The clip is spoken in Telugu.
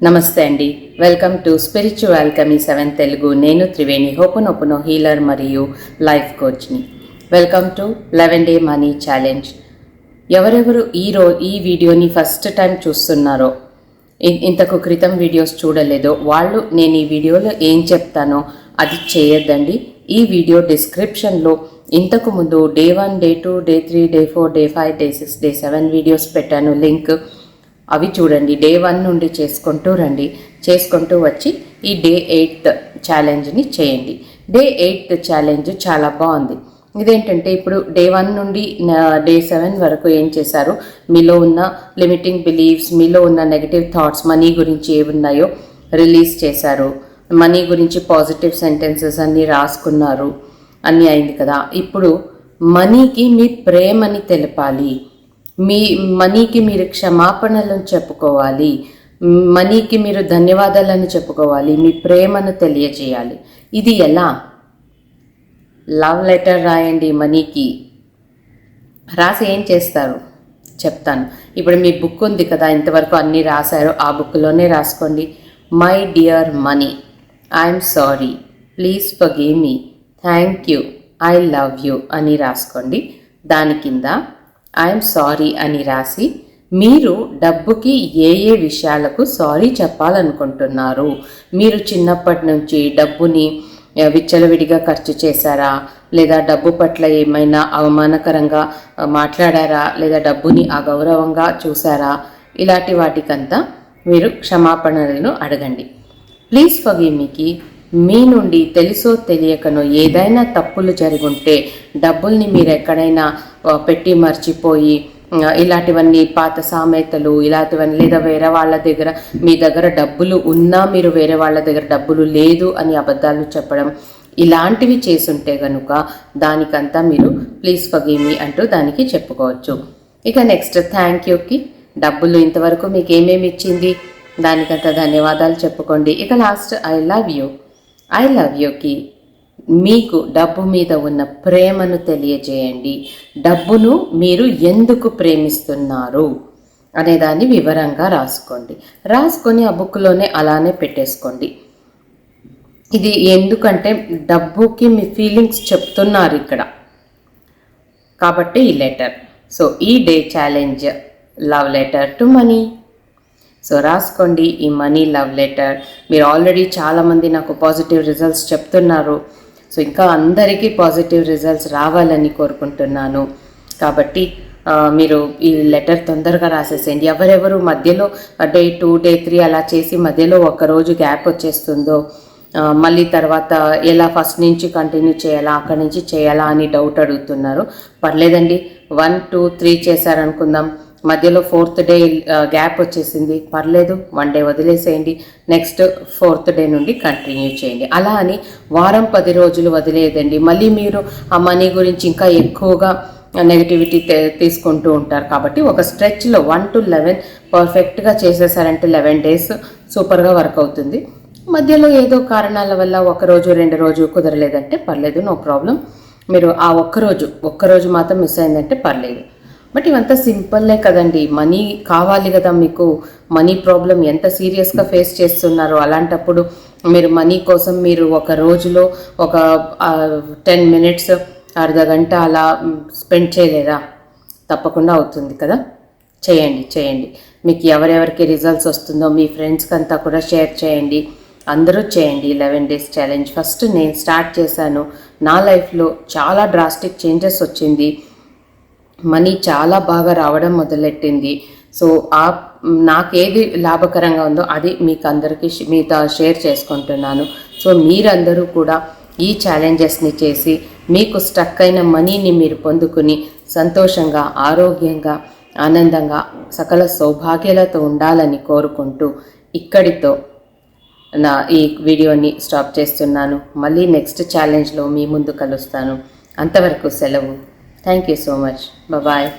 నమస్తే అండి. Welcome to spiritual alchemy 7 Telugu. నేను త్రివేణి, హోపనోపనో హీలర్ మరియు లైఫ్ కోచ్ని. Welcome to 11 day money challenge. ఎవరెవరు ఈ వీడియోని ఫస్ట్ టైం చూస్తున్నారో, ఇంతకు క్రితం వీడియోస్ చూడలేదో వాళ్ళు నేను ఈ వీడియోలో ఏం చెప్తానో అది చేయొద్దండి. ఈ వీడియో డిస్క్రిప్షన్లో ఇంతకు ముందు day 1, day 2, day 3, day 4, day 5, day 6, day 7 videos పెట్టాను, లింక్ అవి చూడండి. డే 1 నుండి చేసుకుంటూ రండి. చేసుకుంటూ వచ్చి ఈ డే 8 ఛాలెంజ్ని చేయండి. డే 8 ఛాలెంజ్ చాలా బాగుంది. ఇదేంటంటే ఇప్పుడు డే 1 నుండి డే 7 వరకు ఏం చేశారు, మీలో ఉన్న లిమిటింగ్ బిలీఫ్స్, మీలో ఉన్న నెగటివ్ థాట్స్, మనీ గురించి ఏమున్నాయో రిలీజ్ చేశారు. మనీ గురించి పాజిటివ్ సెంటెన్సెస్ అన్నీ రాసుకున్నారు. అన్నీ అయింది కదా. ఇప్పుడు మనీకి మీ ప్రేమని తెలపాలి. మీ మనీకి మీరు క్షమాపణలను చెప్పుకోవాలి. మనీకి మీరు ధన్యవాదాలను చెప్పుకోవాలి. మీ ప్రేమను తెలియజేయాలి. ఇది ఎలా? లవ్ లెటర్ రాయండి మనీకి. రాసి ఏం చేస్తారు చెప్తాను. ఇప్పుడు మీ బుక్ ఉంది కదా, ఇంతవరకు అన్నీ రాశారు, ఆ బుక్లోనే రాసుకోండి. My dear money, I'm sorry, please forgive me, thank you, I love you అని రాసుకోండి. దాని కింద ఐఎమ్ సారీ అని రాసి మీరు డబ్బుకి ఏ విషయాలకు సారీ చెప్పాలనుకుంటున్నారు. మీరు చిన్నప్పటి నుంచి డబ్బుని విచ్చలవిడిగా ఖర్చు చేశారా, లేదా డబ్బు పట్ల ఏమైనా అవమానకరంగా మాట్లాడారా, లేదా డబ్బుని అగౌరవంగా చూసారా, ఇలాంటి వాటికంతా మీరు క్షమాపణలను అడగండి. ప్లీజ్ ఫర్గివ్ మీకి మీ నుండి తెలుసో తెలియకనో ఏదైనా తప్పులు జరుగుంటే, డబ్బుల్ని మీరు ఎక్కడైనా పెట్టి మర్చిపోయి ఇలాంటివన్నీ పాత సామెతలు ఇలాంటివన్నీ, లేదా వేరే వాళ్ళ దగ్గర మీ దగ్గర డబ్బులు ఉన్నా మీరు వేరే వాళ్ళ దగ్గర డబ్బులు లేదు అని అబద్ధాలు చెప్పడం, ఇలాంటివి చేసుంటే కనుక దానికంతా మీరు ప్లీజ్ ఫర్గివ్ మీ అంటూ దానికి చెప్పుకోవచ్చు. ఇక నెక్స్ట్ థ్యాంక్ యూకి డబ్బులు ఇంతవరకు మీకు ఏమేమి ఇచ్చింది దానికంతా ధన్యవాదాలు చెప్పుకోండి. ఇక లాస్ట్ ఐ లవ్ యూకి మీకు డబ్బు మీద ఉన్న ప్రేమను తెలియజేయండి. డబ్బును మీరు ఎందుకు ప్రేమిస్తున్నారు అనేదాన్ని వివరంగా రాసుకోండి. రాసుకొని ఆ బుక్లోనే అలానే పెట్టేసుకోండి. ఇది ఎందుకంటే డబ్బుకి మీ ఫీలింగ్స్ చెప్తున్నారు ఇక్కడ కాబట్టి ఈ లెటర్. సో ఈ day challenge love letter to money. So రాసుకోండి ఈ మనీ లవ్ లెటర్. మీరు ఆల్రెడీ చాలామంది నాకు పాజిటివ్ రిజల్ట్స్ చెప్తున్నారు. సో ఇంకా అందరికీ పాజిటివ్ రిజల్ట్స్ రావాలని కోరుకుంటున్నాను. కాబట్టి మీరు ఈ లెటర్ తొందరగా రాసేసేయండి. ఎవరెవరు మధ్యలో డే 2, డే 3 అలా చేసి మధ్యలో ఒకరోజు గ్యాప్ వచ్చేస్తుందో, మళ్ళీ తర్వాత ఎలా ఫస్ట్ నుంచి కంటిన్యూ చేయాలా, అక్కడి నుంచి చేయాలా అని డౌట్ అడుగుతున్నారు. పర్లేదండి, 1, 2, 3 చేశారనుకుందాం, మధ్యలో 4th డే గ్యాప్ వచ్చేసింది, పర్లేదు, 1 డే వదిలేసేయండి, నెక్స్ట్ 4th డే నుండి కంటిన్యూ చేయండి. అలా అని వారం 10 రోజులు వదిలేదండి. మళ్ళీ మీరు ఆ మనీ గురించి ఇంకా ఎక్కువగా నెగిటివిటీ తీసుకుంటూ ఉంటారు. కాబట్టి ఒక స్ట్రెచ్లో 1 to 11 పర్ఫెక్ట్గా చేసేసారంటే 11 డేస్ సూపర్గా వర్క్ అవుతుంది. మధ్యలో ఏదో కారణాల వల్ల 1 రోజు 2 రోజు కుదరలేదంటే పర్లేదు, నో ప్రాబ్లం. మీరు ఆ ఒక్కరోజు మాత్రం మిస్ అయిందంటే పర్లేదు. బట్ ఇవంతా సింపుల్లే కదండి. మనీ కావాలి కదా మీకు. మనీ ప్రాబ్లం ఎంత సీరియస్గా ఫేస్ చేస్తున్నారో, అలాంటప్పుడు మీరు మనీ కోసం మీరు ఒక రోజులో ఒక 10 minutes, అర్ధ గంట అలా స్పెండ్ చేయలేరా? తప్పకుండా అవుతుంది కదా. చేయండి. మీకు ఎవరెవరికి రిజల్ట్స్ వస్తుందో మీ ఫ్రెండ్స్కి అంతా కూడా షేర్ చేయండి. అందరూ చేయండి 11 days ఛాలెంజ్. ఫస్ట్ నేను స్టార్ట్ చేశాను, నా లైఫ్లో చాలా డ్రాస్టిక్ చేంజెస్ వచ్చింది. మనీ చాలా బాగా రావడం మొదలెట్టింది. సో నాకేది లాభకరంగా ఉందో అది మీకు అందరికీ మీతో షేర్ చేసుకుంటున్నాను. సో మీరందరూ కూడా ఈ ఛాలెంజెస్ని చేసి మీకు స్టక్ అయిన మనీని మీరు పొందుకుని సంతోషంగా, ఆరోగ్యంగా, ఆనందంగా, సకల సౌభాగ్యాలతో ఉండాలని కోరుకుంటూ ఇక్కడితో నా ఈ వీడియోని స్టాప్ చేస్తున్నాను. మళ్ళీ నెక్స్ట్ ఛాలెంజ్లో మీ ముందు కలుస్తాను. అంతవరకు సెలవు. Thank you so much. Bye-bye.